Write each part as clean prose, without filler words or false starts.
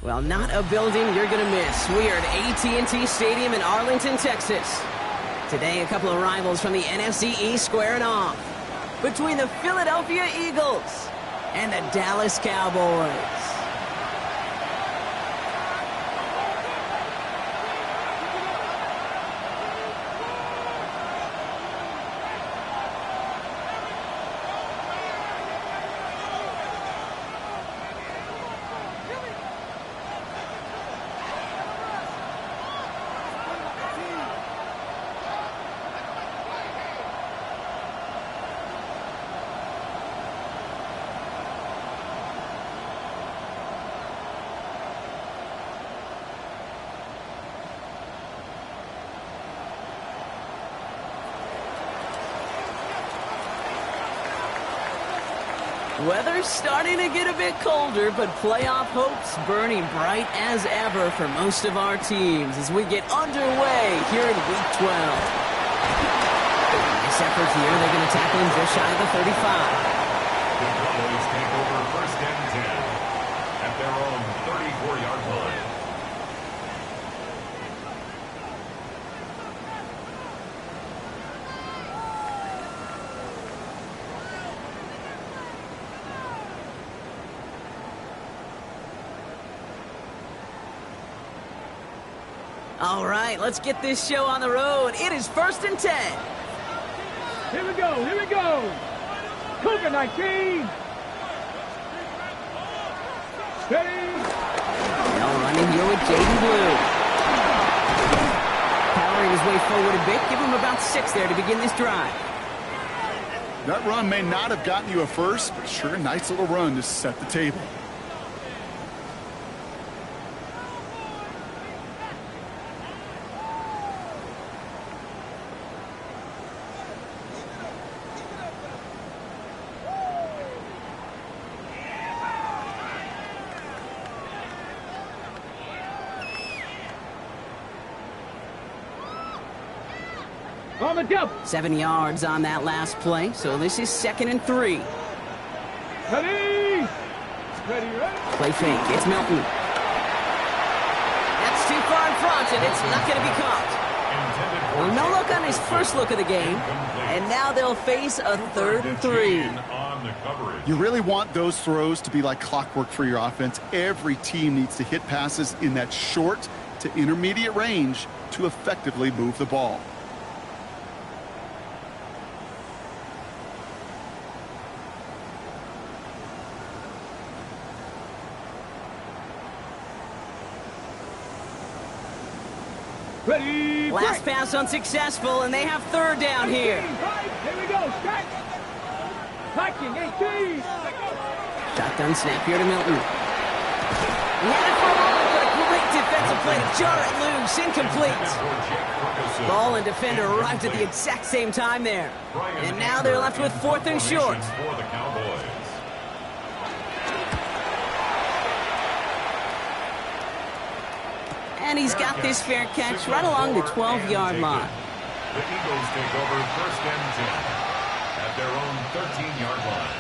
Well, not a building you're going to miss. We are at AT&T Stadium in Arlington, Texas. Today, a couple of rivals from the NFC East squaring off between the Philadelphia Eagles and the Dallas Cowboys. Weather's starting to get a bit colder, but playoff hopes burning bright as ever for most of our teams as we get underway here in Week 12. Nice effort here. They're going to tackle him just shy of the 35. The Cowboys take over first and 10 at their own 34-yard line. All right, let's get this show on the road. It is first and 10. Here we go, here we go. Cougar 19. Ready. Now running here with Jaden Blue. Powering his way forward a bit. Give him about 6 there to begin this drive. That run may not have gotten you a first, but sure a nice little run to set the table. On the jump. 7 yards on that last play, so this is 2nd and 3. Ready. Ready, ready. Play fake. It's Milton. That's too far in front, and it's not going to be caught. Well, no look on his first look of the game, and now they'll face a 3rd and 3. You really want those throws to be like clockwork for your offense. Every team needs to hit passes in that short to intermediate range to effectively move the ball. Ready. Last pass unsuccessful, and they have 3rd down here. Here we go. Strike. Hiking 18. Shotgun snap here to Milton. He had it for a moment, but a great defensive play to jar it loose. Incomplete. Ball and defender arrived at the exact same time there. And now they're left with 4th and short. And he's got this fair catch right along the 12-yard line. The Eagles take over first and 10 at their own 13-yard line.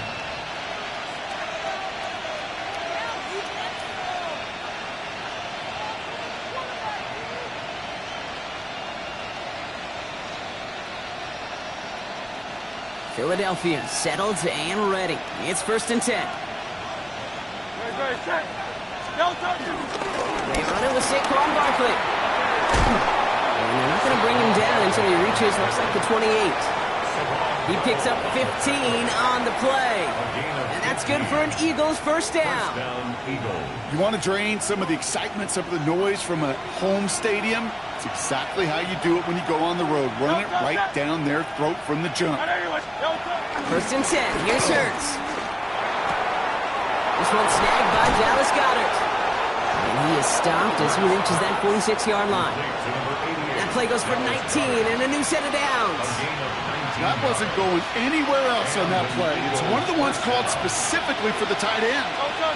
Philadelphia settled and ready. It's first and 10. They run it with Saquon Barkley. And they're not going to bring him down until he reaches, looks like the 28. He picks up 15 on the play. And that's good for an Eagles first down. You want to drain some of the excitement, some of the noise from a home stadium? It's exactly how you do it when you go on the road. Run it right down their throat from the jump. First and 10. Here's Hurts. This one snagged by Dallas Goedert. And he is stopped as he reaches that 46-yard line. That play goes for 19 and a new set of downs. That wasn't going anywhere else on that play. It's one of the ones called specifically for the tight end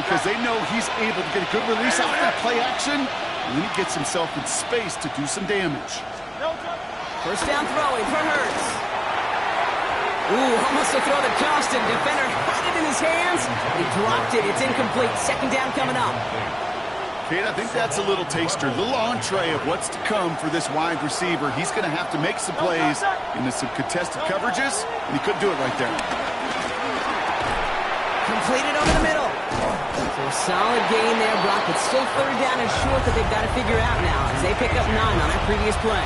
because they know he's able to get a good release off that play action, and then he gets himself in space to do some damage. First down throwing for Hurts. Ooh, almost a throw that cost him. Defender had it in his hands. He dropped it. It's incomplete. Second down coming up. Kate, I think that's a little taster, a little entree of what's to come for this wide receiver. He's going to have to make some plays into some contested coverages, and he couldn't do it right there. Completed over the middle. So a solid gain there, Brock, but still third down and short that they've got to figure out now as they pick up 9 on that previous play.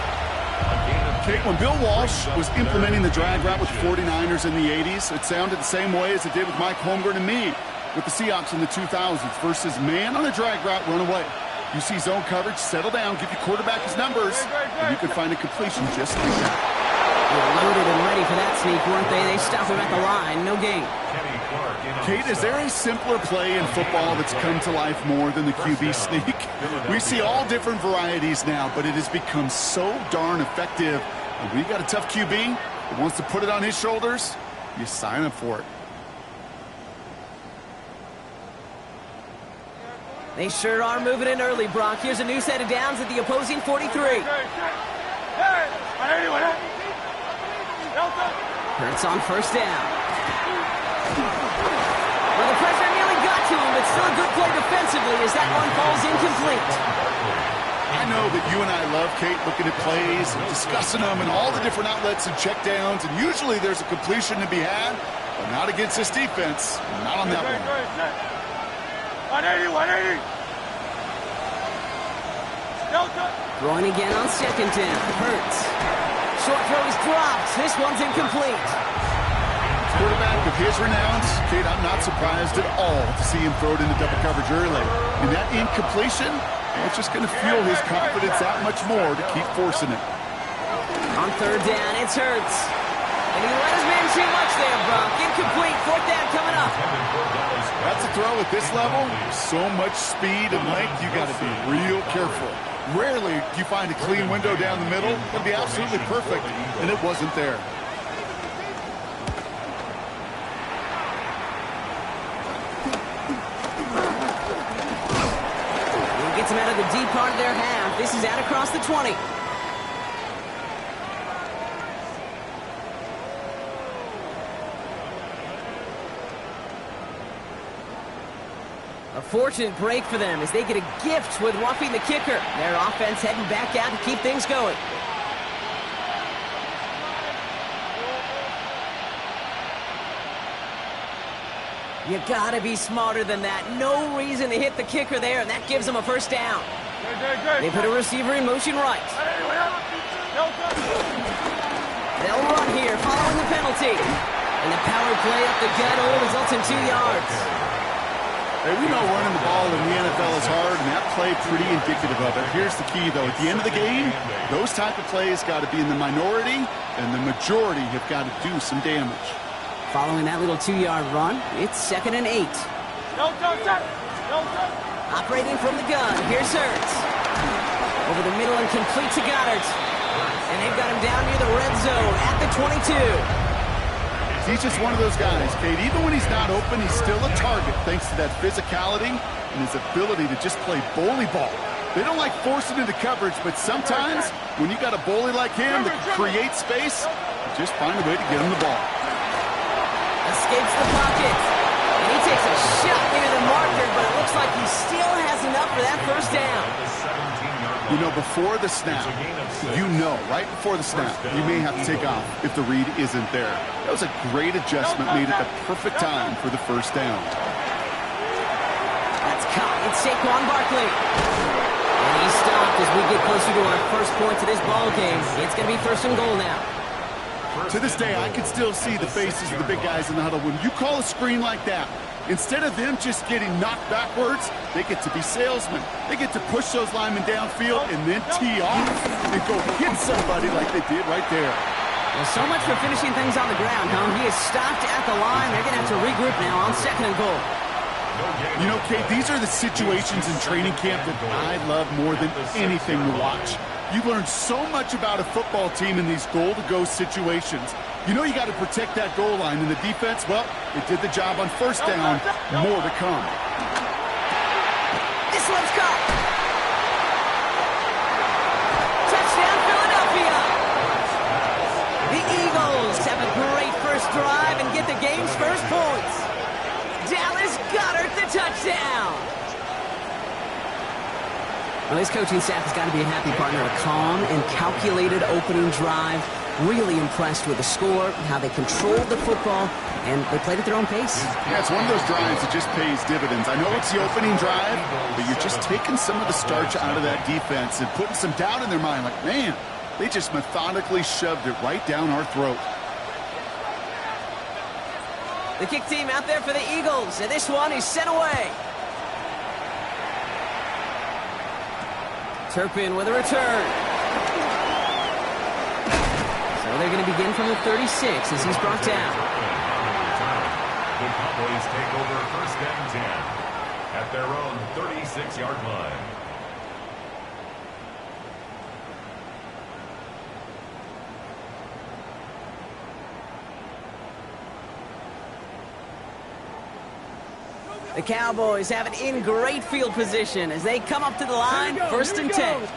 Kate, when Bill Walsh was implementing the drag route with the 49ers in the 80s, it sounded the same way as it did with Mike Holmgren and me with the Seahawks in the 2000s versus man on a drag route, run away. You see zone coverage, settle down, give your quarterback his numbers, and you can find a completion just like that. They were loaded and ready for that sneak, weren't they? They stopped him at the line, no gain. Kate, is there a simpler play in football that's come to life more than the QB sneak? We see all different varieties now, but it has become so darn effective. And when you got a tough QB that wants to put it on his shoulders, you sign up for it. They sure are moving in early, Brock. Here's a new set of downs at the opposing 43. Hurts on first down. Well, the pressure nearly got to him, but still a good play defensively as that one falls incomplete. I know that you and I love, Kate, looking at plays and discussing them and all the different outlets and checkdowns, and usually there's a completion to be had, but not against this defense, not on that one. 180. Throwing again on second down. Hurts. Short throw is dropped. This one's incomplete. Quarterback of his renounce, Kate, I'm not surprised at all to see him throw it into double coverage early. And that incompletion, it's just going to fuel his confidence that much more to keep forcing it. On third down, it's Hurts. And he let his man too much there, Brock. Incomplete. Fourth down coming up. That's a throw at this level. So much speed and length, you got to be real careful. Rarely do you find a clean window down the middle. It'll be absolutely perfect, and it wasn't there. He gets him out of the deep part of their half. This is out across the 20. A fortunate break for them as they get a gift with roughing the kicker. Their offense heading back out to keep things going. You gotta be smarter than that. No reason to hit the kicker there, and that gives them a first down. They put a receiver in motion right. They'll run here following the penalty. And the power play up the gut only results in 2 yards. Hey, we know running the ball in the NFL is hard, and that play pretty indicative of it. Here's the key, though. At the end of the game, those type of plays got to be in the minority, and the majority have got to do some damage. Following that little 2-yard run, it's 2nd and 8. Operating from the gun, here's Hurts. Over the middle and complete to Goddard. And they've got him down near the red zone at the 22. He's just one of those guys, Kate. Even when he's not open, he's still a target thanks to that physicality and his ability to just play bully ball. They don't like forcing into coverage, but sometimes when you got a bully like him that can create space, just find a way to get him the ball. Escapes the pocket. And he takes a shot near the marker, but it looks like he still has enough for that first down. You know, before the snap, right before the snap, you may have to take off if the read isn't there. That was a great adjustment made at the perfect time for the first down. That's caught. It's Saquon Barkley. And he stopped as we get closer to our first point to this ball game. It's going to be 1st and goal now. To this day, I can still see the faces of the big guys in the huddle. When you call a screen like that, instead of them just getting knocked backwards, they get to be salesmen. They get to push those linemen downfield and then tee off and go hit somebody like they did right there. Well, so much for finishing things on the ground, huh? He is stopped at the line. They're going to have to regroup now on 2nd and goal. You know, Kate, these are the situations in training camp that I love more than anything to watch. You learn so much about a football team in these goal-to-go situations. You know you got to protect that goal line, and the defense, well, it did the job on first down. More to come. This one's caught. Touchdown, Philadelphia. The Eagles have a great first drive and get the game's first points. Dallas Goedert the touchdown. Well, his coaching staff has got to be a happy partner. A calm and calculated opening drive. Really impressed with the score, how they controlled the football, and they played at their own pace. Yeah, it's one of those drives that just pays dividends. I know it's the opening drive, but you're just taking some of the starch out of that defense and putting some doubt in their mind. Like, man, they just methodically shoved it right down our throat. The kick team out there for the Eagles, and this one is sent away. Turpin with a return. So they're going to begin from the 36 as he's brought down. The Cowboys take over first and 10 at their own 36-yard line. The Cowboys have it in great field position as they come up to the line, first and 10.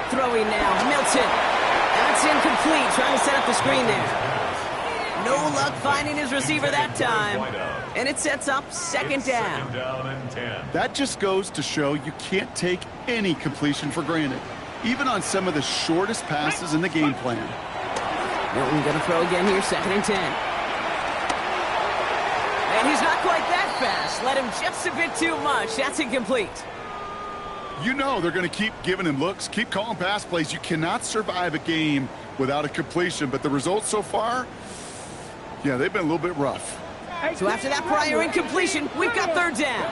Throwing now, Milton. That's incomplete, trying to set up the screen there. No luck finding his receiver that time. And it sets up second down. Second down and 10. That just goes to show you can't take any completion for granted, even on some of the shortest passes in the game plan. Milton going to throw again here, second and 10. And he's not quite that fast. Let him just a bit too much. That's incomplete. You know they're going to keep giving him looks, keep calling pass plays. You cannot survive a game without a completion, but the results so far, yeah, they've been a little bit rough. So after that prior incompletion, we've got third down.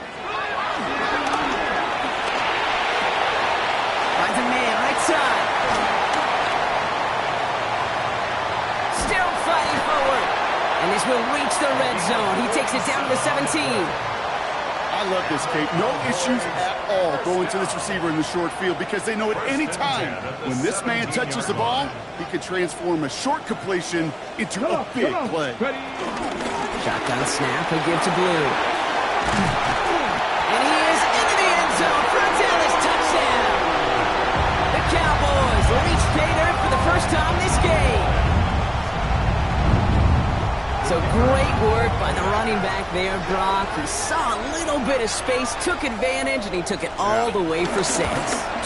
Finds a man, right side. Still fighting forward. And this will reach the red zone. He takes it down to the 17. I love this, Kate. No issues at all going to this receiver in the short field because they know at any time when this man touches the ball, he can transform a short completion into a big play. Shotgun snap, he'll give to Blue. And he is into the end zone for a Dallas touchdown. The Cowboys reach pay dirt for the first time this game. So great work by the running back there, Brock. He saw a little bit of space, took advantage, and he took it all the way for 6.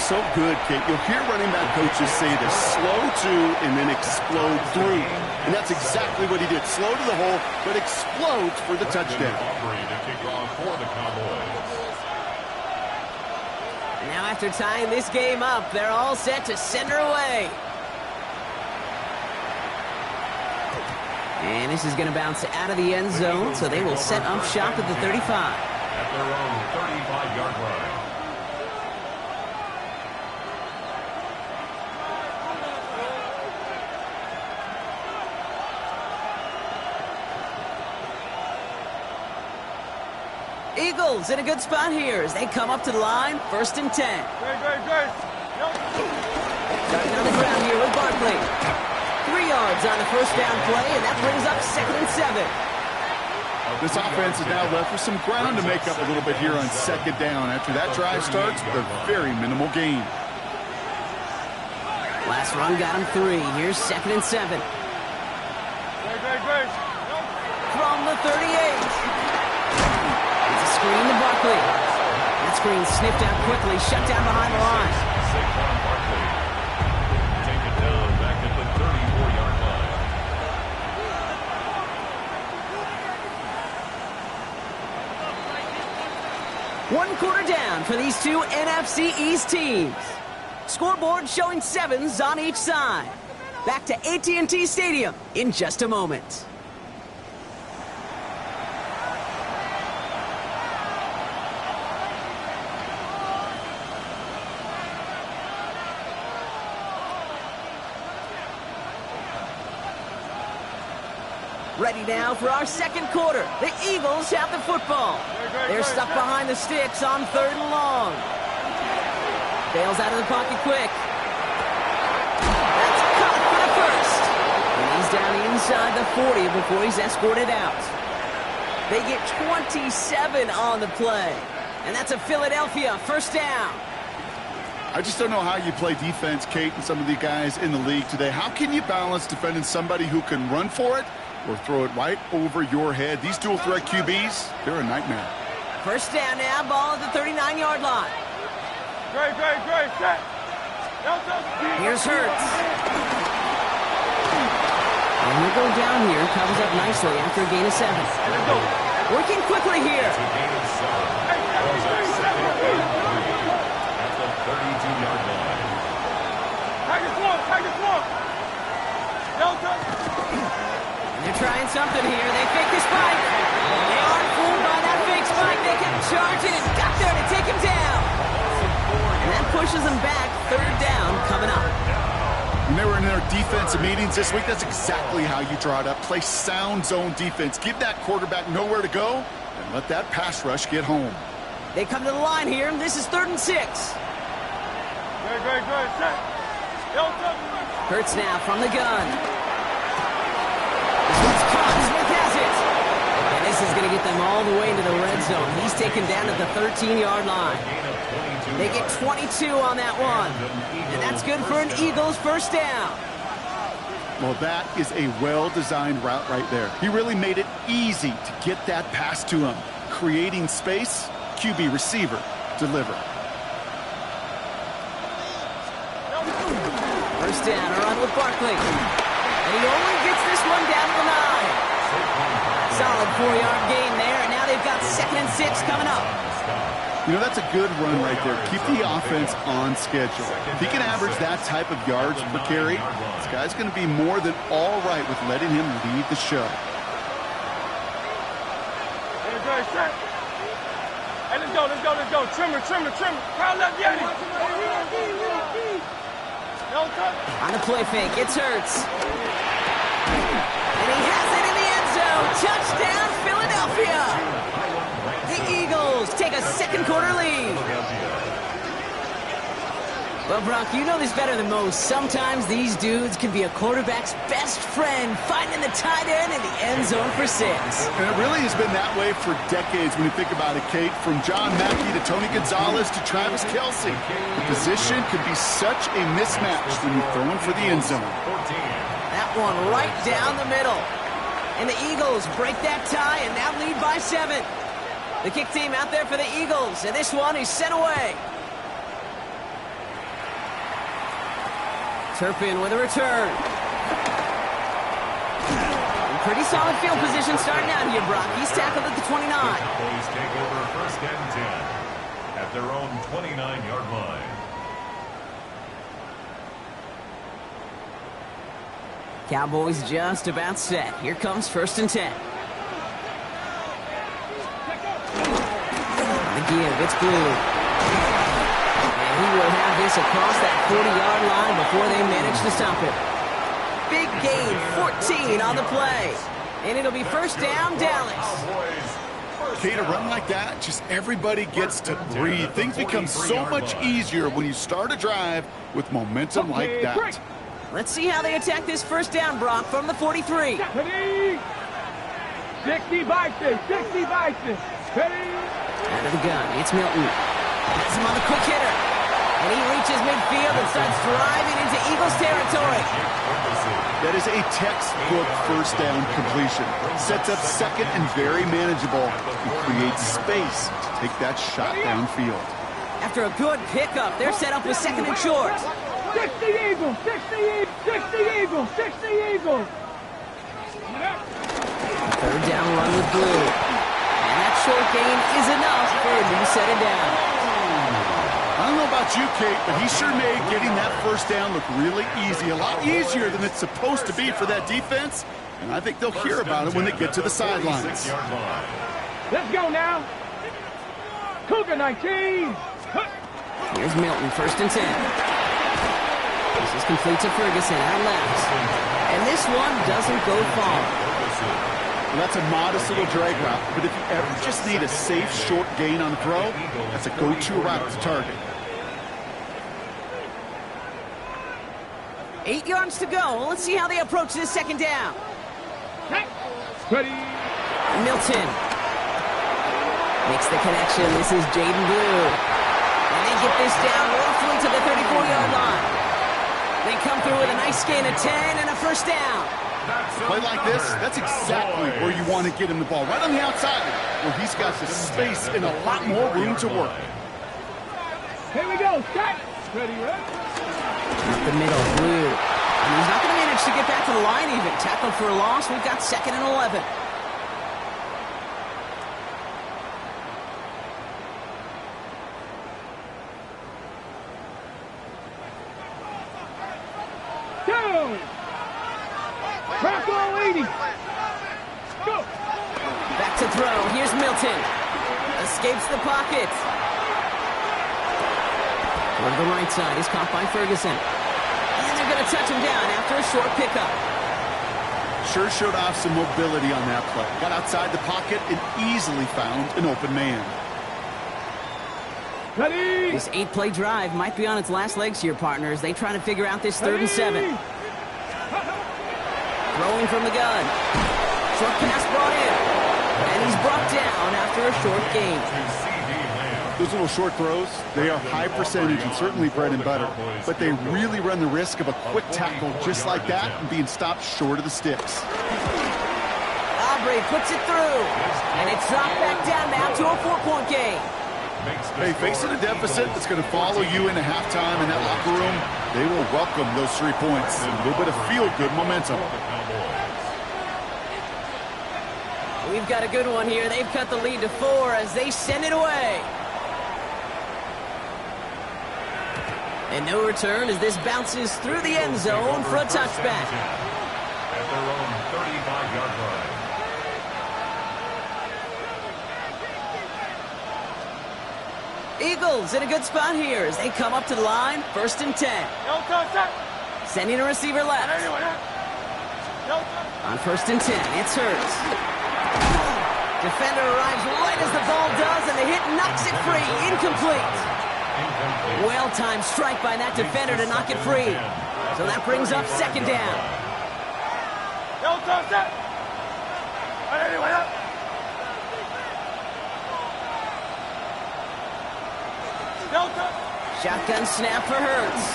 So good, Kate. You'll hear running back coaches say this: slow to and then explode through. And that's exactly what he did. Slow to the hole, but explodes for the touchdown. To kick off for the Cowboys. Now after tying this game up, they're all set to send her away. And this is going to bounce out of the end zone, so they will set up shop at the 35. At their own 35-yard line. Eagles in a good spot here as they come up to the line, first and 10. Great. Starting on the ground here with Barkley. 3 yards on the first down play, and that brings up second and 7. This offense is now left with some ground to make up a little bit here on second down. After that drive starts with a very minimal gain. Last run got him 3. Here's second and 7. Great. From the 38. It's a screen to Barkley. That screen sniffed out quickly, shut down behind the line. Saquon Barkley. Take it down back at the 34-yard line. One quarter down for these two NFC East teams. Scoreboard showing 7s on each side. Back to AT&T Stadium in just a moment. Ready now for our second quarter. The Eagles have the football. They're stuck behind the sticks on 3rd and long. Bails out of the pocket quick. That's caught for the first. And he's down inside the 40 before he's escorted out. They get 27 on the play. And that's a Philadelphia first down. I just don't know how you play defense, Kate, and some of the guys in the league today. How can you balance defending somebody who can run for it or throw it right over your head? These dual threat QBs, they're a nightmare. First down now, ball at the 39-yard line. Great, set. Here's Hurts. And we go down here, covers up nicely after a gain of 7. Working quickly here. At the 32-yard line. And they're trying something here. They fake the spike. They aren't fooled by that fake spike. They kept charging and got there to take him down. And that pushes them back. 3rd down coming up. When they were in their defensive meetings this week, that's exactly how you draw it up. Play sound zone defense. Give that quarterback nowhere to go and let that pass rush get home. They come to the line here. This is 3rd and 6. Great, set. Hurts now from the gun. This one's caught. Smith has it. And this is going to get them all the way into the red zone. He's taken down at the 13-yard line. They get 22 on that one. And that's good for an Eagles 1st down. Well, that is a well-designed route right there. He really made it easy to get that pass to him. Creating space, QB receiver, deliver. 1st down, a run with Barkley. And he only gets this one down to the 9. Solid 4-yard gain there, and now they've got 2nd and 6 coming up. You know, that's a good run right there. Keep the offense on schedule. If he can average that type of yards per carry, this guy's going to be more than all right with letting him lead the show. Hey, let's go. Trimmer. Crowd left, Yeti. On the play fake, it's Hurts. And he has it in the end zone. Touchdown, Philadelphia. The Eagles take a 2nd quarter lead. Well, Brock, you know this better than most. Sometimes these dudes can be a quarterback's best friend, finding the tight end in the end zone for 6. And it really has been that way for decades when you think about it, Kate. From John Mackey to Tony Gonzalez to Travis Kelce. The position can be such a mismatch when you're throwing for the end zone. That one right down the middle. And the Eagles break that tie and now lead by 7. The kick team out there for the Eagles, and this one is sent away. Turpin with a return. Pretty solid field position starting out here, Brock. He's tackled at the 29. Cowboys take over 1st and 10 at their own 29-yard line. Cowboys just about set. Here comes 1st and 10. The give, it's Blue. And he will have this across that 40-yard line before they manage to stop it. Big gain, 14 on the play. And it'll be 1st down, Dallas. Kate, a run like that, just everybody gets to breathe. Things become so much easier when you start a drive with momentum like that. Let's see how they attack this 1st down, Brock, from the 43. 60 by 6. Out of the gun, it's Milton. Has him on the quick hitter. And he reaches midfield and starts driving into Eagles territory. That is a textbook 1st down completion. Sets up 2nd and very manageable. He creates space to take that shot downfield. After a good pickup, they're set up with 2nd and short. 60 Eagles. 3rd down run with Blue. And that short gain is enough for a new set it down. I don't know about you, Kate, but he sure made getting that 1st down look really easy. A lot easier than it's supposed to be for that defense. And I think they'll hear about it when they get to the sidelines. Let's go now. Cougar 19. Here's Milton, 1st and 10. This is complete to Ferguson out left. And this one doesn't go far. Well, that's a modest little drag route, but if you ever just need a safe, short gain on a throw, that's a go-to route to target. 8 yards to go. Let's see how they approach this 2nd down. Ready. Milton makes the connection. This is Jaden Blue. And they get this down roughly to the 34-yard line. They come through with a nice gain of 10 and a 1st down. Play like this, that's exactly where you want to get him the ball. Right on the outside, where he's got the space and a lot more room to work. Here we go. Set. Ready, ready. Up the middle, Blue. And he's not going to manage to get back to the line even. Tackled for a loss. We've got 2nd and 11. Go. Crack all 80. Go. Back to throw. Here's Milton. Escapes the pocket. Go to the right side. He's caught by Ferguson. And they're going to touch him down after a short pickup. Sure showed off some mobility on that play. Got outside the pocket and easily found an open man. Ready. This 8-play drive might be on its last legs here, partners. They try to figure out this 3rd and 7. Throwing from the gun. Short pass brought in. And he's brought down after a short gain. Those little short throws, they are high percentage and certainly bread and butter. But they really run the risk of a quick tackle just like that and being stopped short of the sticks. Aubrey puts it through. And it's dropped back down now to a 4-point game. Hey, facing a deficit that's going to follow you into halftime in that locker room, they will welcome those 3 points. A little bit of feel-good momentum. We've got a good one here. They've cut the lead to 4 as they send it away. And no return as this bounces through the end zone for a touchback. At their own 35-yard line. Eagles in a good spot here as they come up to the line. 1st and 10. Sending a receiver left. On 1st and 10, it's Hurts. Defender arrives right as the ball does, and the hit knocks it free. Incomplete. Well-timed strike by that defender to knock it free. So that brings up 2nd down. Shotgun snap for Hurts.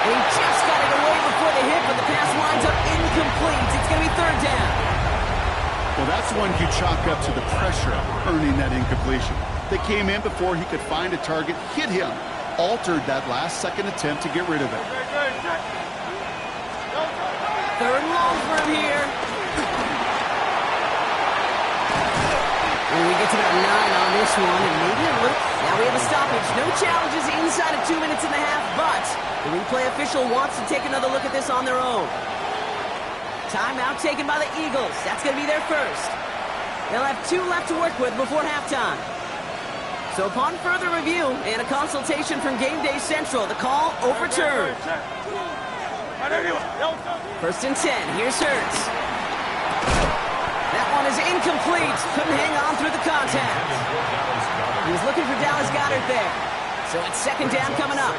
And he just got it away before the hit, but the pass winds up incomplete. It's going to be 3rd down. Well, that's one you chalk up to the pressure earning that incompletion. They came in before he could find a target, hit him, altered that last-second attempt to get rid of it. 3rd and long for him here. And we get to about 9 on this one, and maybe a little. Now we have a stoppage. No challenges inside of 2 minutes and a half, but the replay official wants to take another look at this on their own. Timeout taken by the Eagles. That's going to be their first. They'll have 2 left to work with before halftime. So upon further review and a consultation from Game Day Central, the call overturned. 1st and 10. Here's Hurts. That one is incomplete. Couldn't hang on through the contact. He was looking for Dallas Goedert there. So it's 2nd down coming up.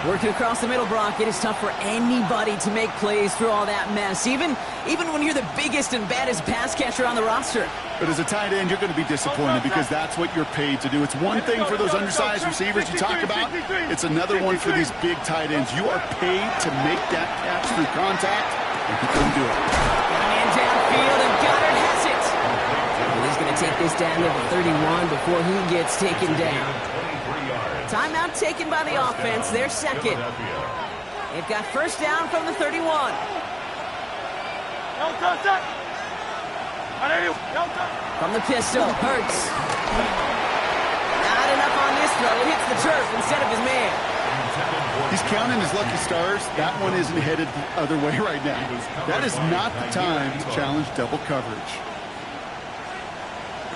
Working across the middle, Brock, it is tough for anybody to make plays through all that mess, even when you're the biggest and baddest pass catcher on the roster. But as a tight end, you're going to be disappointed because that's what you're paid to do. It's one thing for those undersized receivers you talk about. It's another one for these big tight ends. You are paid to make that catch through contact, and he couldn't do it. Man downfield, and Goddard has it. And he's going to take this down to the 31 before he gets taken down. Timeout taken by the offense. They're 2nd. They've got 1st down from the 31. From the pistol, Hurts. Not enough on this throw. It hits the turf instead of his man. He's counting his lucky stars. That one isn't headed the other way right now. That is not the time to challenge double coverage.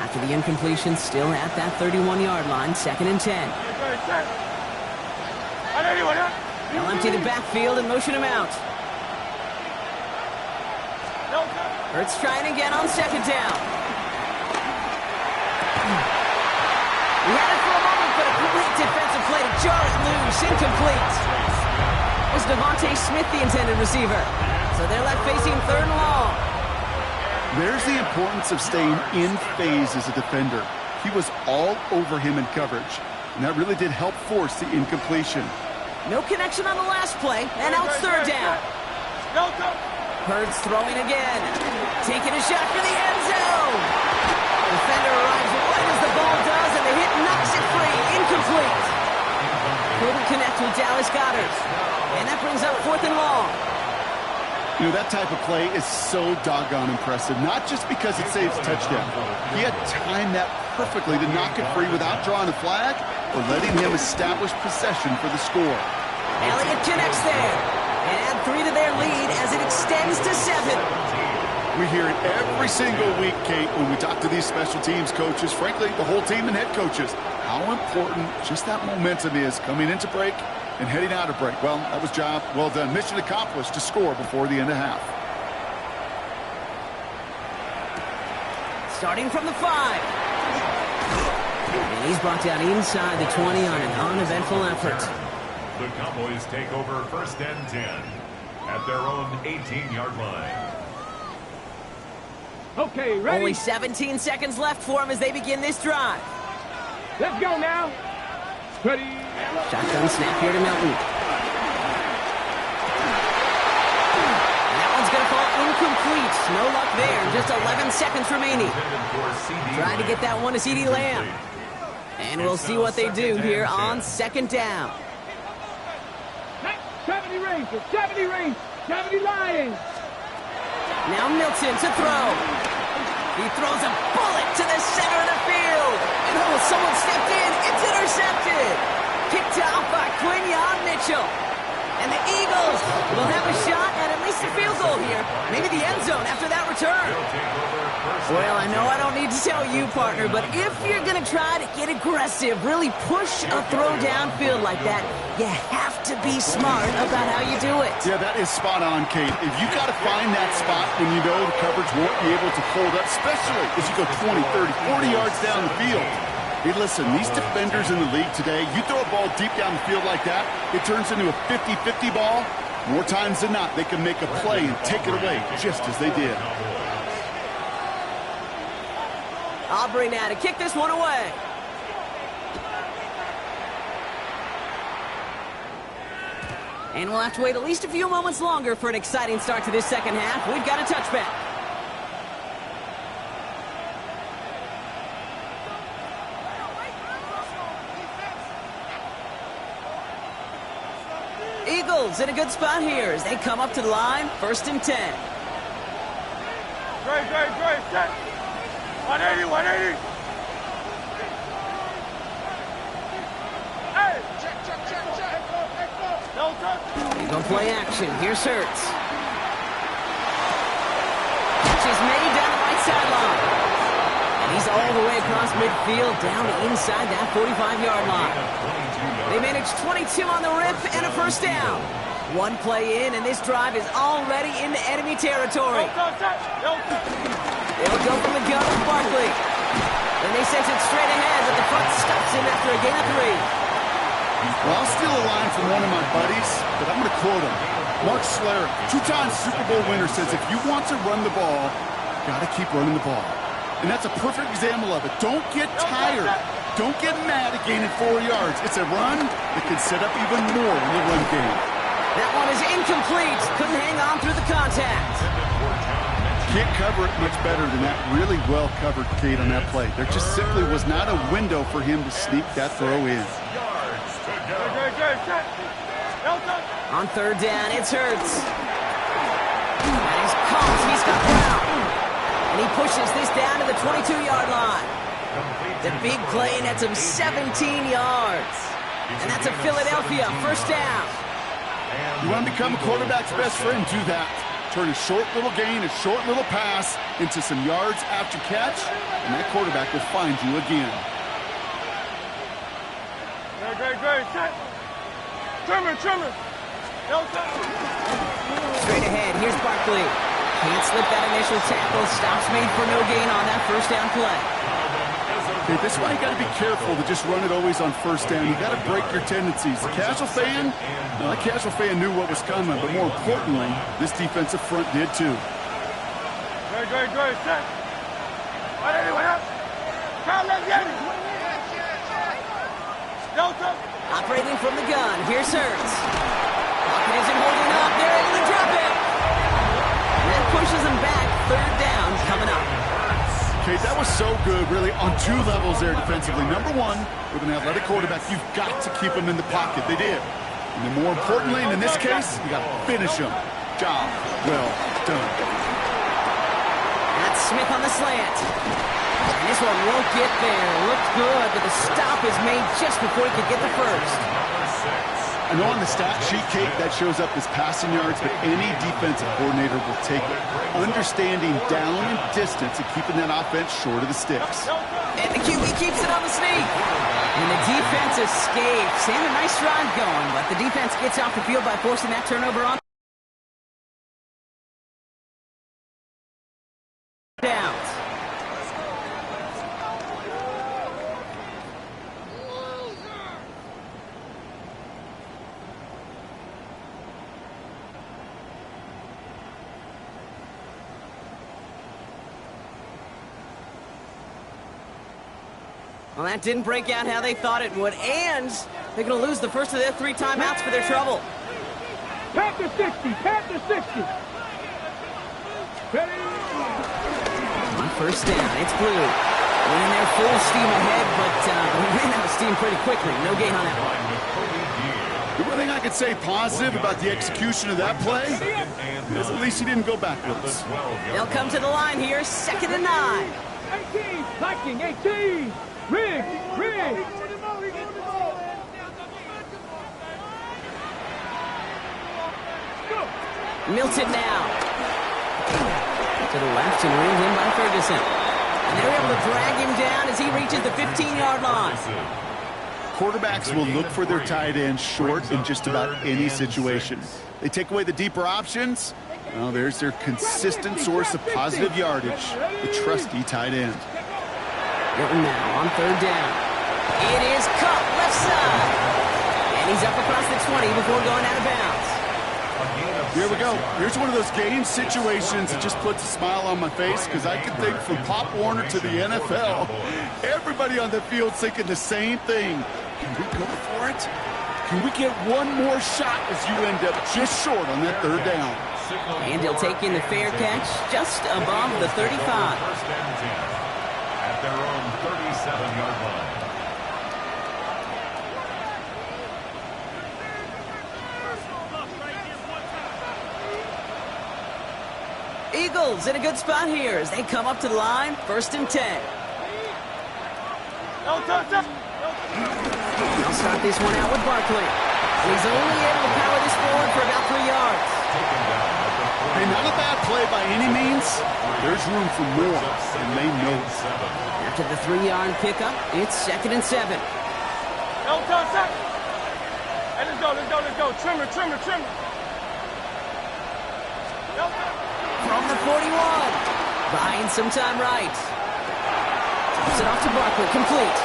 After the incompletion, still at that 31-yard line, 2nd and 10. They'll empty the backfield and motion him out. Hurts trying again on 2nd down. He had it for a moment, but a great defensive play to jar it loose. Incomplete. It was Devontae Smith, the intended receiver. So they're left facing 3rd and long. There's the importance of staying in phase as a defender. He was all over him in coverage, and that really did help force the incompletion. No connection on the last play, and now it's 3rd down. Hurts throwing again. Taking a shot for the end zone. Defender arrives right as the ball does, and the hit knocks it free. Incomplete. You know, that type of play is so doggone impressive, not just because it saves a touchdown. He had timed that perfectly to knock it free without drawing a flag or letting him establish possession for the score. Elliott connects there. And 3 to their lead as it extends to 7. We hear it every single week, Kate, when we talk to these special teams coaches, frankly, the whole team and head coaches, how important just that momentum is coming into break and heading out of break. Well, that was job well done. Mission accomplished to score before the end of half. Starting from the 5. And he's brought down inside the 20 on an uneventful effort. The Cowboys take over 1st and 10 at their own 18-yard line. Okay, ready? Only 17 seconds left for him as they begin this drive. Let's go now. Ready? Shotgun snap here to Milton. That one's going to fall incomplete. No luck there. Just 11 seconds remaining. Trying to get that one to CeeDee Lamb. And we'll see what they do here on 2nd down. 70 Rangers, 70 Rangers, 70 Lions. Now Milton to throw. He throws a bullet to the center of the field. And oh, someone stepped in. It's intercepted. Kicked out by Quinyon Mitchell. And the Eagles will have a shot at least a field goal here. Maybe the end zone after that return. Well, I know I don't need to tell you, partner, but if you're going to try to get aggressive, really push a throw downfield like that, you have to be smart about how you do it. Yeah, that is spot on, Kate. If you got to find that spot when you know the coverage won't be able to hold up, especially as you go 20, 30, 40 yards down the field. Hey, listen, these defenders in the league today, you throw a ball deep down the field like that, it turns into a 50-50 ball. More times than not, they can make a play and take it away, just as they did. Aubrey now to kick this one away. And we'll have to wait at least a few moments longer for an exciting start to this 2nd half. We've got a touchback. Eagles in a good spot here as they come up to the line, 1st and 10. Great, set. 180, 180. Hey, check. No touch. They go play action. Here's Hurts. Catch is made down the right sideline. And he's all the way across midfield down to inside that 45-yard line. They managed 22 on the rip and a 1st down. One play in, and this drive is already into enemy territory. They'll go from the gun with Barkley. Then they sense it straight ahead, but the front stops him after a gain of 3. Well, I'll steal a line from one of my buddies, but I'm going to quote him. Mark Schlereth, 2-time Super Bowl winner, says if you want to run the ball, you got to keep running the ball. And that's a perfect example of it. Don't get tired. Don't get mad at gaining 4 yards. It's a run that can set up even more in the run game. That one is incomplete. Couldn't hang on through the contact. Can't cover it much better than that. Really well covered, Kate, on that play. There just simply was not a window for him to sneak that throw in. On 3rd down, it's Hurts. And he's caught. He's got Brown. And he pushes this down to the 22-yard line. The big play nets him 17 yards. And that's a Philadelphia 1st down. You want to become a quarterback's best friend? Do that. Turn a short little gain, a short little pass into some yards after catch, and that quarterback will find you again. Great. Set. Trimmer. No touch. Straight ahead, here's Barkley. Can't slip that initial tackle. Stops made for no gain on that 1st down play. Okay, this is why you got to be careful to just run it always on 1st down. You got to break your tendencies. The casual fan, well, that casual fan knew what was coming, but more importantly, this defensive front did too. Great. Set. 180, up. Count, let's get it. No touch. Operating from the gun, here's Hurts. Pocket isn't holding up. They're able to drop it. And that pushes them back. 3rd down coming up. Okay, that was so good, really, on 2 levels there defensively. Number one, with an athletic quarterback, you've got to keep him in the pocket. They did. And then more importantly, and in this case, you got to finish him. Job well done. That's Smith on the slant. And this one won't get there. Looked good, but the stop is made just before he could get the first. I know on the stat sheet, Kate, that shows up as passing yards, but any defensive coordinator will take it. Understanding down and distance and keeping that offense short of the sticks. And the QB keeps it on the sneak. And the defense escapes. And a nice drive going, but the defense gets off the field by forcing that turnover on downs. Well, that didn't break out how they thought it would, and they're going to lose the first of their 3 timeouts for their trouble. Panther 60, Panther 60. Ready? On first down, it's Blue. Winning their full steam ahead, but we ran out of steam pretty quickly. No gain on that one. The one thing I could say positive about the execution of that play is at least he didn't go backwards. They'll come to the line here, 2nd and 9. 18, Viking 18. Rig. Milton now. To the left and ringed in by Ferguson. And they're able to drag him down as he reaches the 15-yard line. Quarterbacks will look for their tight end short in just about any situation. They take away the deeper options. Well, there's their consistent source of positive yardage, the trusty tight end. Milton now on 3rd down. It is Cup, left side. And he's up across the 20 before going out of bounds. Here we go. Here's one of those game situations that just puts a smile on my face because I can think from Pop Warner to the NFL, everybody on the field thinking the same thing. Can we go for it? Can we get one more shot as you end up just short on that 3rd down? And he'll take in the fair catch just above the 35. First and 10 at their own 37-yard line. Eagles in a good spot here as they come up to the line, 1st and 10. They'll start this one out with Barkley. He's only able to power this forward for about 3 yards. Hey, not a bad play by any means. There's room for more, and they know it. After the 3-yard pickup, it's 2nd and 7. Hey, let's go. Trimmer. From the 41. Buying some time right. Tops it off to Barkley, complete.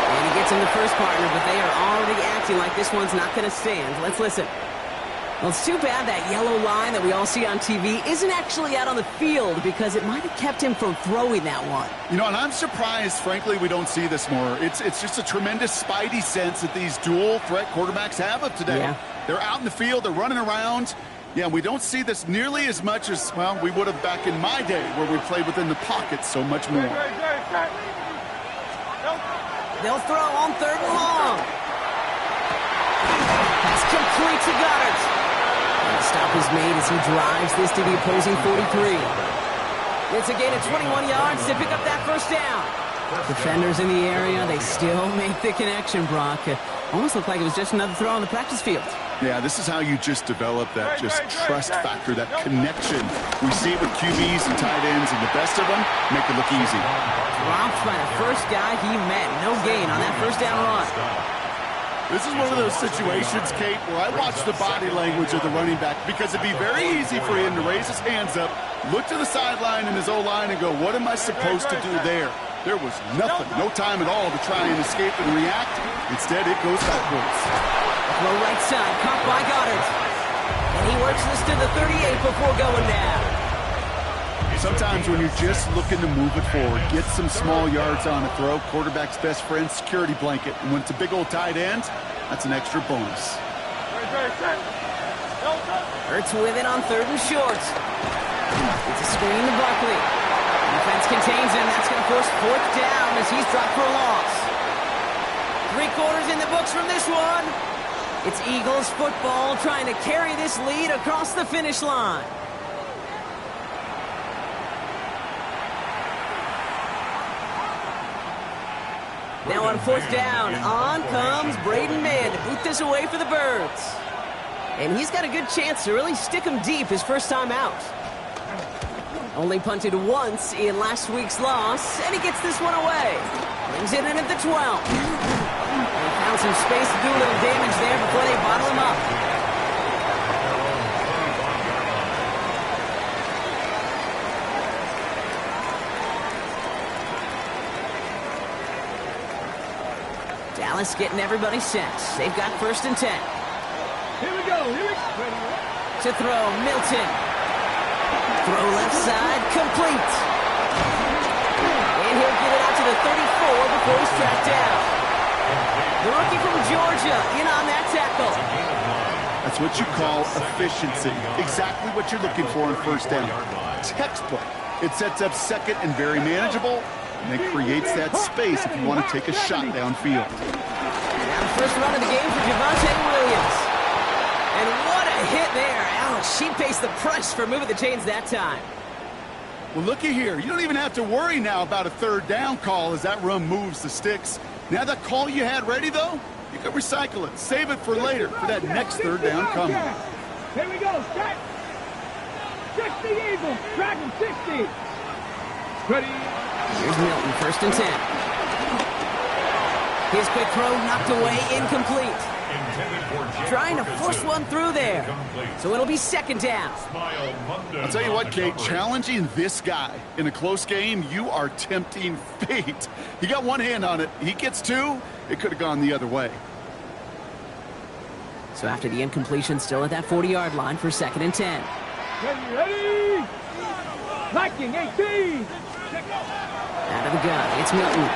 And he gets in the first partner, but they are already acting like this one's not going to stand. Let's listen. Well, it's too bad that yellow line that we all see on TV isn't actually out on the field because it might have kept him from throwing that one. You know, and I'm surprised, frankly, we don't see this more. It's just a tremendous spidey sense that these dual-threat quarterbacks have of today. Yeah. They're out in the field, they're running around. Yeah, we don't see this nearly as much as, well, we would have back in my day where we played within the pocket so much more. They'll throw on 3rd and long. Pass complete to Goddard. And the stop is made as he drives this to the opposing 43. It's a gain of 21 yards to pick up that first down. Defenders in the area, they still make the connection, Brock. It almost looked like it was just another throw on the practice field. Yeah, this is how you just develop that just trust factor, that connection. We see it with QBs and tight ends, and the best of them make it look easy. Dropped by the first guy he met. No gain on that first down run. This is one of those situations, Kate, where I watch the body language of the running back because it'd be very easy for him to raise his hands up, look to the sideline in his O-line and go, what am I supposed to do there? There was nothing, no time at all to try and escape and react. Instead, it goes backwards. Low right side, caught by Goddard. And he works this to the 38 before going down. Sometimes when you're just looking to move it forward, get some small yards on a throw, quarterback's best friend, security blanket. And when it's a big old tight end, that's an extra bonus. Hurts with it on 3rd and short. It's a screen to Barkley. Defense contains him. That's going to force 4th down as he's dropped for a loss. 3 quarters in the books from this one. It's Eagles football trying to carry this lead across the finish line. Now on 4th down, on comes Braden Mann to boot this away for the Birds. And he's got a good chance to really stick him deep his first time out. Only punted once in last week's loss, and he gets this one away. Brings it in at the 12. And he found some space to do a little damage there before they bottle him up. Dallas getting everybody set. They've got 1st and 10. Here we go. To throw, Milton. Throw left side, complete. And he'll get it out to the 34 before he's tracked down. The rookie from Georgia in on that tackle. That's what you call efficiency. Exactly what you're looking for in 1st down. Textbook. It sets up 2nd and very manageable, and it creates that space if you want to take a shot downfield. Now the first run of the game for Javonte Williams. And what a hit there. Ouch, she pays the price for moving the chains that time. Well, looky here. You don't even have to worry now about a 3rd down call as that run moves the sticks. Now that call you had ready, though, you can recycle it. Save it for later for that next 3rd down coming. Here we go. Set. 60 Eagles. Dragon 60. Ready. Here's Milton, 1st and 10. His quick throw knocked away, incomplete. Trying to force one through there. So it'll be 2nd down. I'll tell you what, Kate, challenging this guy in a close game, you are tempting fate. He got one hand on it. He gets 2. It could have gone the other way. So after the incompletion, still at that 40-yard line for 2nd and 10. Ready. Viking 18. Out of the gun, it's Milton.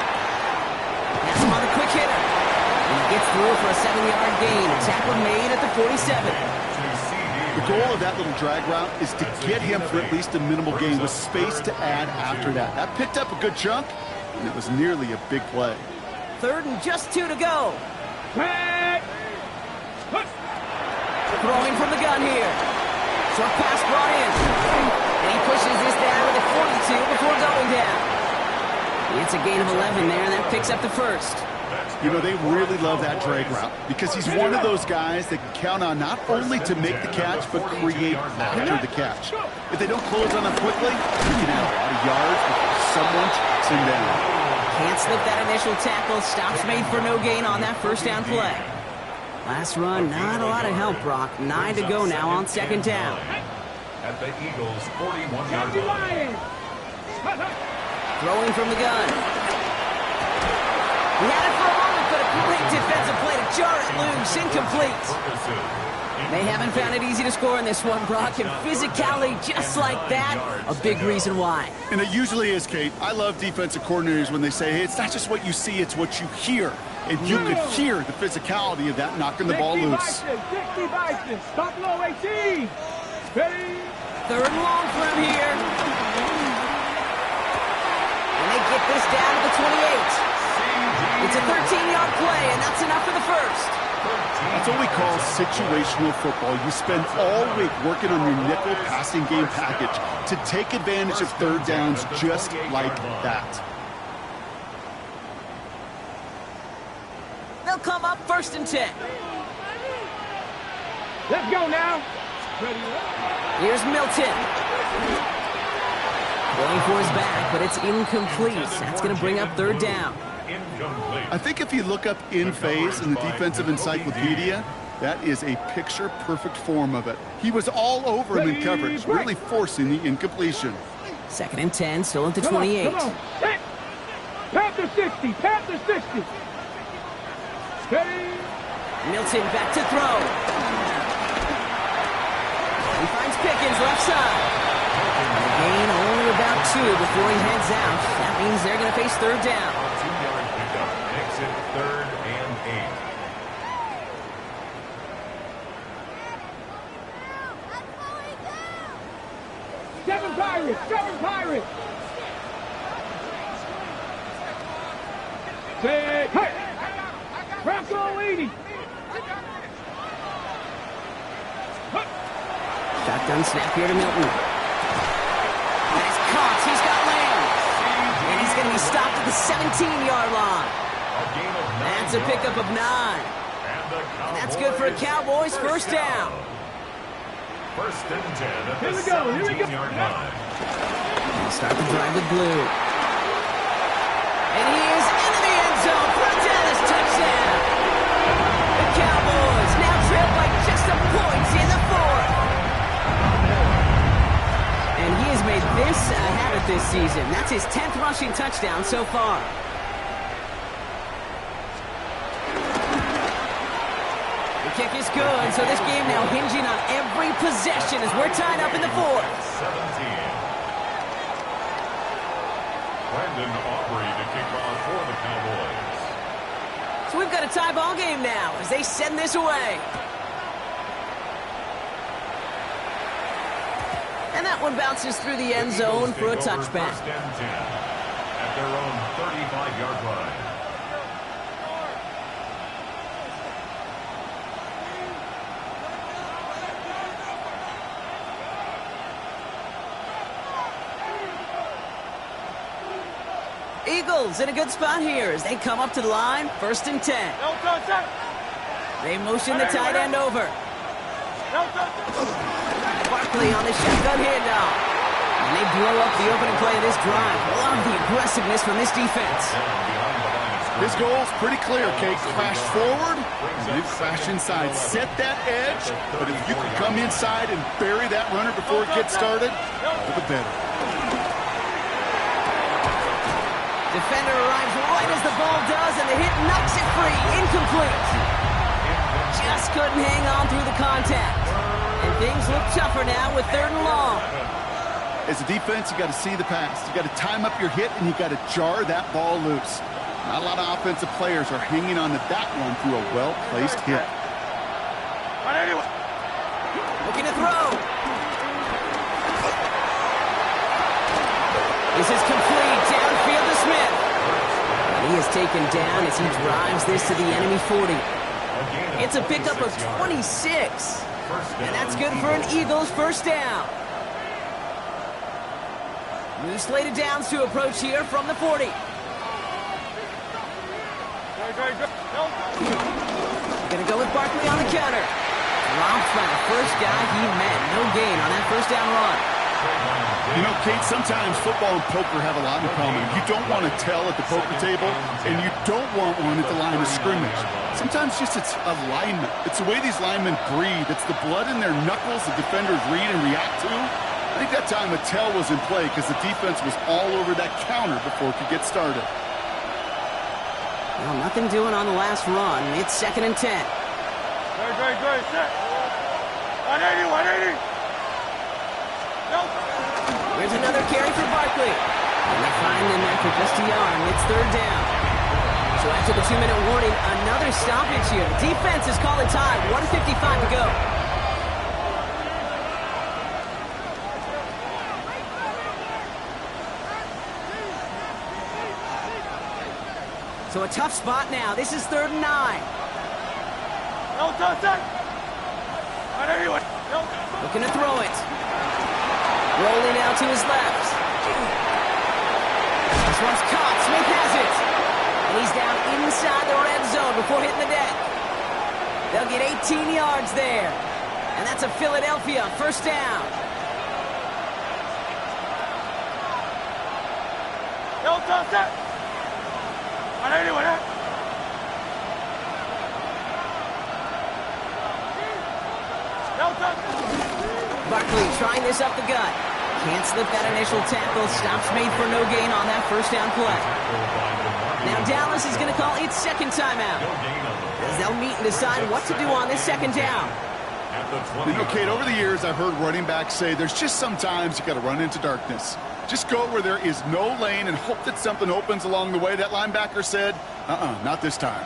Pass him on the quick hitter. And he gets through for a 7-yard gain. A tackle made at the 47. The goal of that little drag route is to get him for at least a minimal gain with space to add after that. That picked up a good chunk, and it was nearly a big play. 3rd and just 2 to go. Back. Throwing from the gun here. Short pass brought in. And he pushes this down to the 42 before going down. It's a gain of 11 there, and that picks up the 1st. You know, they really love that drag route because he's one of those guys that can count on not only to make the catch, but create after the catch. If they don't close on him quickly, he can have a lot of yards before someone tracks him down. Can't slip that initial tackle. Stops made for no gain on that 1st down play. Last run, not a lot of help, Brock. 9 to go now on 2nd down. At the Eagles' 41-yard line. Throwing from the gun. He had it for a moment, but a great defensive play to jar it loose. Incomplete. They haven't found it easy to score in this one, Brock, and physicality just like that, a big reason why. And it usually is, Kate. I love defensive coordinators when they say, hey, it's not just what you see, it's what you hear. And you could hear the physicality of that knocking the ball loose. 60 Bison. Stop low 18. Ready. 3rd and long for him here. And they get this down to the 28. It's a 13-yard play, and that's enough for the 1st. That's what we call situational football. You spend all week working on your nickel passing game package to take advantage of 3rd downs just like that. They'll come up 1st and 10. Let's go now. Ready. Here's Milton. Going for his back, but it's incomplete. That's going to bring up 3rd down. I think if you look up in phase in the defensive encyclopedia, that is a picture-perfect form of it. He was all over him in coverage, really forcing the incompletion. 2nd and 10, still at the 28. Come on. Panther 60. Panther 60. Ready. Milton back to throw. He finds Pickens left side. A gain only about 2 before he heads out. That means they're going to face 3rd down. 2-yard pickup makes it 3rd and 8. 7 Pirates. 7 Pirates. Say, hey. Bronco 80. Shotgun snap here to Milton. That is caught. He's got Lamb. And he's going to be stopped at the 17-yard line. That's a pickup of 9. And that's good for a Cowboys first down. First and 10 at the Here we go. 17-yard line. They'll start the drive with blue. And he is into the end zone for a Dallas touchdown. The Cowboys now trail by just a point in the 4th. And he has made this a habit this season. That's his 10th rushing touchdown so far. The kick is good, so this game now hinging on every possession as we're tied up in the 4th. 17. Brandon Aubrey to kick off for the Cowboys. So we've got a tie ball game now as they send this away. And that one bounces through the end zone for a touchback. First and 10 at their own 35-yard line. Eagles in a good spot here as they come up to the line, first and 10. They motion the tight end over. Barkley on the shotgun handoff. And they blow up the opening play of this drive. Love the aggressiveness from this defense. His goal's pretty clear, Kate. Crash forward, and then crash inside. Set that edge, but if you can come inside and bury that runner before it gets started, all the better. Defender arrives right as the ball does, and the hit knocks it free. Incomplete. Just couldn't hang on through the contact. And things look tougher now with 3rd and long. As a defense, you got to see the pass. You got to time up your hit, and you got to jar that ball loose. Not a lot of offensive players are hanging on to that one through a well-placed hit. Looking to throw. This is complete. Downfield to Smith. And he is taken down as he drives this to the enemy 40. It's a pickup of 26. And that's good for an Eagles first down. New slated downs to approach here from the 40. Gonna go with Barkley on the counter. Dropped by the first guy he met. No gain on that first down run. You know, Kate, sometimes football and poker have a lot in common. You don't want to tell at the poker table, and you don't want one at the line of scrimmage. Sometimes just it's alignment. It's the way these linemen breathe. It's the blood in their knuckles the defenders read and react to. I think that time a tell was in play because the defense was all over that counter before it could get started. Well, nothing doing on the last run. It's 2nd and 10. Great. Set. 180. Here's another carry for Barkley. And they find him after just a yard. It's 3rd down. So after the 2-minute warning, another stoppage here. The defense is calling time. 1:55 to go. So a tough spot now. This is 3rd and 9. Looking to throw it. Rolling out to his left. This one's caught. Smith has it. And he's down inside the red zone before hitting the deck. They'll get 18 yards there. And that's a Philadelphia first down. Barkley trying this up the gut. Can't slip that initial tackle. Stops made for no gain on that first down play. Now Dallas is going to call its 2nd timeout, as they'll meet and decide what to do on this 2nd down. You know, Kate, over the years, I've heard running backs say there's just sometimes you got to run into darkness. Just go where there is no lane and hope that something opens along the way. That linebacker said, not this time.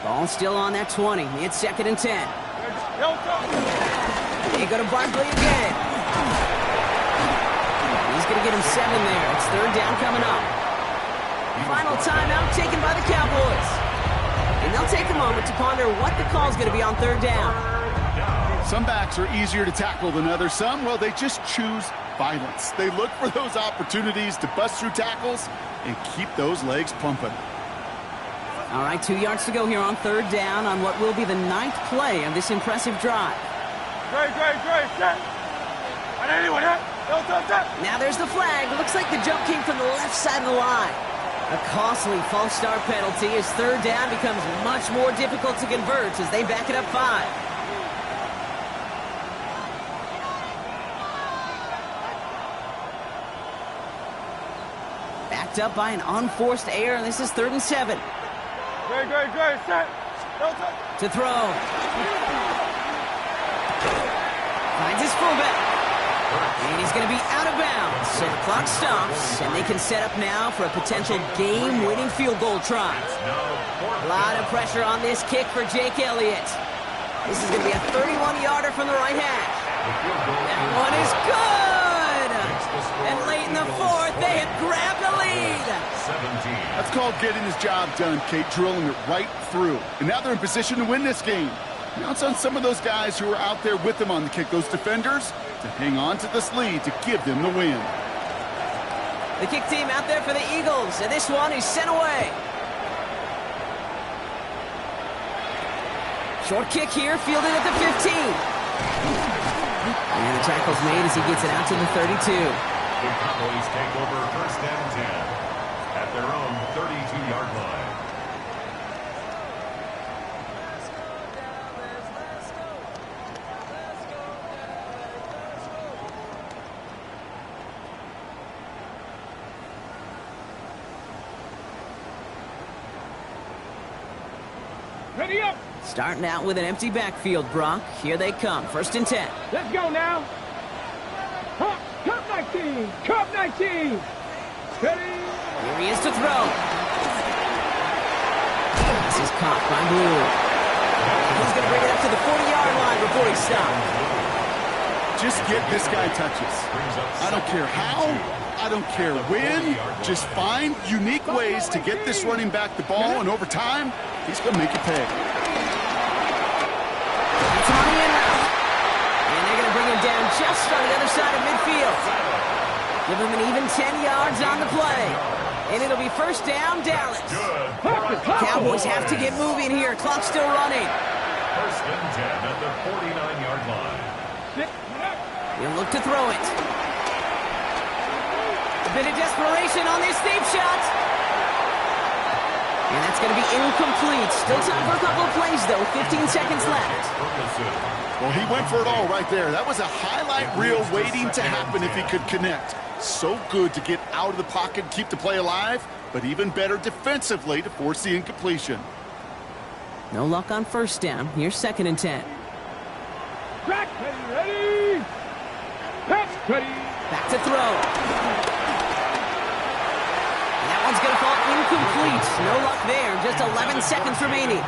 Ball still on that 20. It's 2nd and 10. They go to Barkley again. He's going to get him 7 there. It's 3rd down coming up. Final timeout taken by the Cowboys. And they'll take a moment to ponder what the call is going to be on 3rd down. Some backs are easier to tackle than others. Some, well, they just choose violence. They look for those opportunities to bust through tackles and keep those legs pumping. All right, 2 yards to go here on third down on what will be the 9th play of this impressive drive. Set. Now there's the flag. Looks like the jump came from the left side of the line. A costly false start penalty as third down becomes much more difficult to convert as they back it up 5. Backed up by an unforced error, and this is 3rd and 7. Set. To throw. Finds his fullback. And he's going to be out of bounds. So the clock stops, and they can set up now for a potential game-winning field goal try. A lot of pressure on this kick for Jake Elliott. This is going to be a 31-yarder from the right hash. That one is good! And late in the 4th, they have grabbed the lead. That's called getting his job done, Kate, drilling it right through. And now they're in position to win this game. Now it's on some of those guys who are out there with them on the kick, those defenders, to hang on to this lead to give them the win. The kick team out there for the Eagles, and this one is sent away. Short kick here, fielded at the 15. And the tackle's made as he gets it out to the 32. The Cowboys take over 1st and 10 at their own 32-yard line. Ready up. Starting out with an empty backfield, Brock. Here they come, 1st and 10. Let's go now. Cup 19. Cup 19. Ready. Here he is to throw. This is caught by Blue. He's going to bring it up to the 40-yard line before he stops. Just get this guy touches. I don't care how, I don't care when. Just find unique ways to get this running back the ball, and over time, he's going to make it pay. It's on the in route. And they're going to bring him down just on the other side of midfield. Give him an even 10 yards on the play. And it'll be 1st down, Dallas. The Cowboys have to get moving here. Clock's still running. 1st and 10 at the 49-yard line. He'll look to throw it. A bit of desperation on this deep shot. And that's going to be incomplete. Still time for a couple of plays, though. 15 seconds left. Well, he went for it all right there. That was a highlight reel waiting to happen if he could connect. So good to get out of the pocket and keep the play alive, but even better defensively to force the incompletion. No luck on 1st down. Here's 2nd and 10. Back, ready. Pass, ready. Back to throw. And that one's going to fall incomplete. No luck there. Just 11 seconds remaining.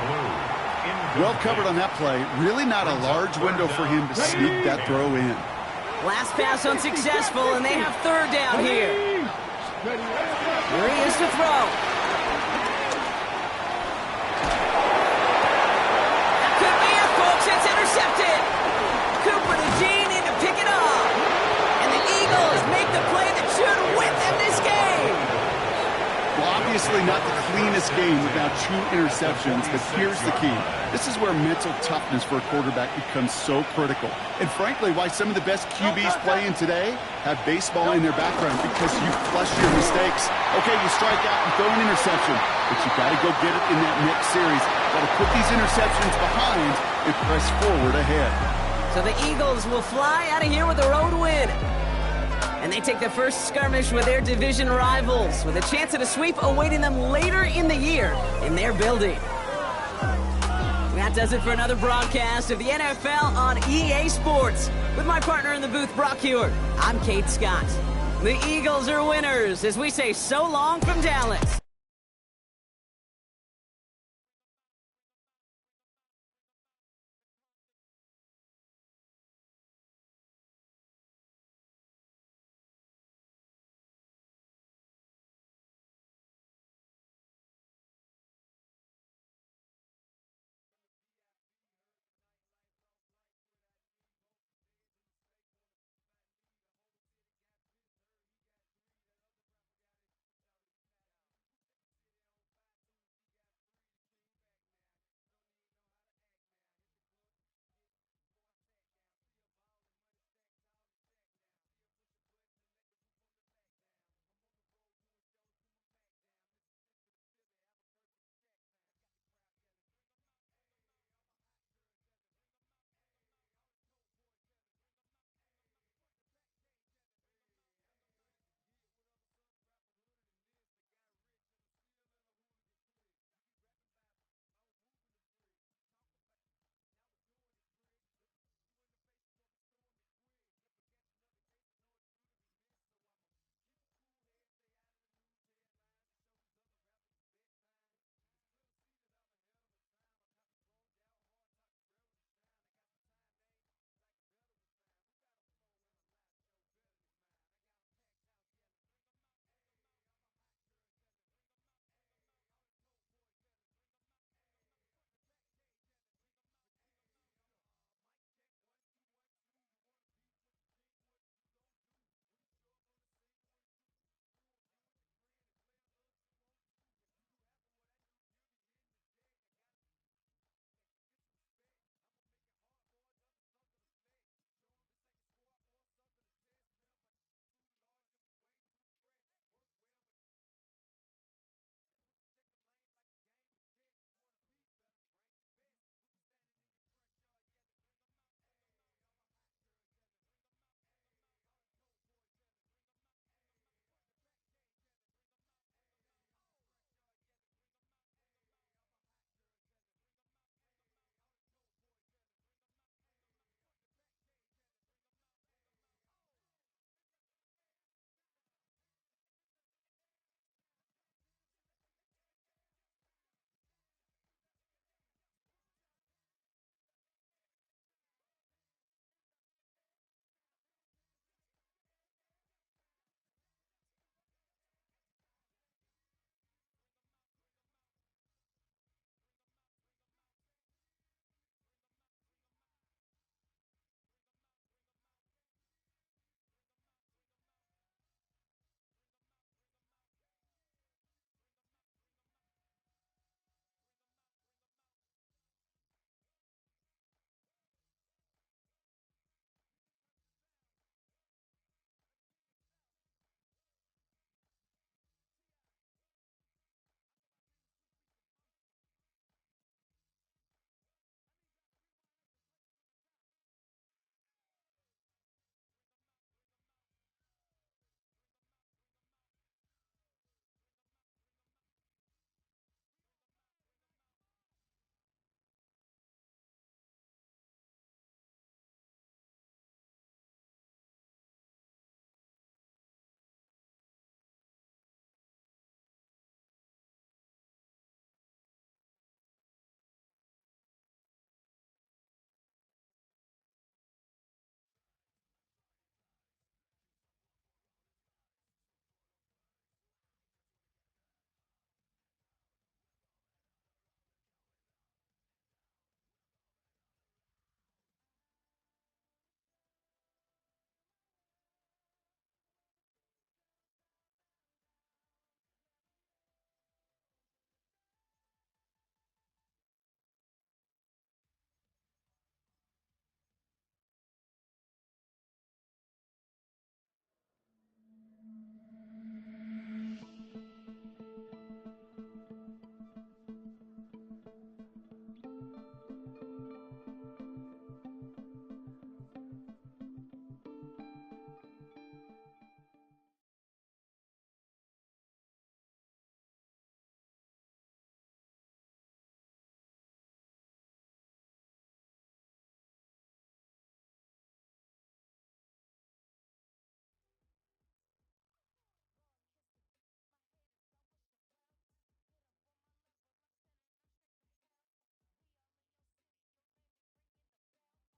Well covered on that play. Really not a large window for him to sneak that throw in. Last pass unsuccessful, and they have 3rd down here. Here he is to throw. That could be it, folks. It's intercepted. Cooper to Gene in to pick it up. And the Eagles make the play that should win them this game. Well, obviously not the cleanest game without 2 interceptions, but here's the key. This is where mental toughness for a quarterback becomes so critical. And frankly, why some of the best QBs playing today have baseball in their background, because you flush your mistakes. Okay, you strike out and throw an interception, but you got to go get it in that next series. Got to put these interceptions behind and press forward ahead. So the Eagles will fly out of here with a road win. And they take the first skirmish with their division rivals, with a chance at a sweep awaiting them later in the year in their building. That does it for another broadcast of the NFL on EA Sports. With my partner in the booth, Brock Hewitt, I'm Kate Scott. The Eagles are winners as we say so long from Dallas.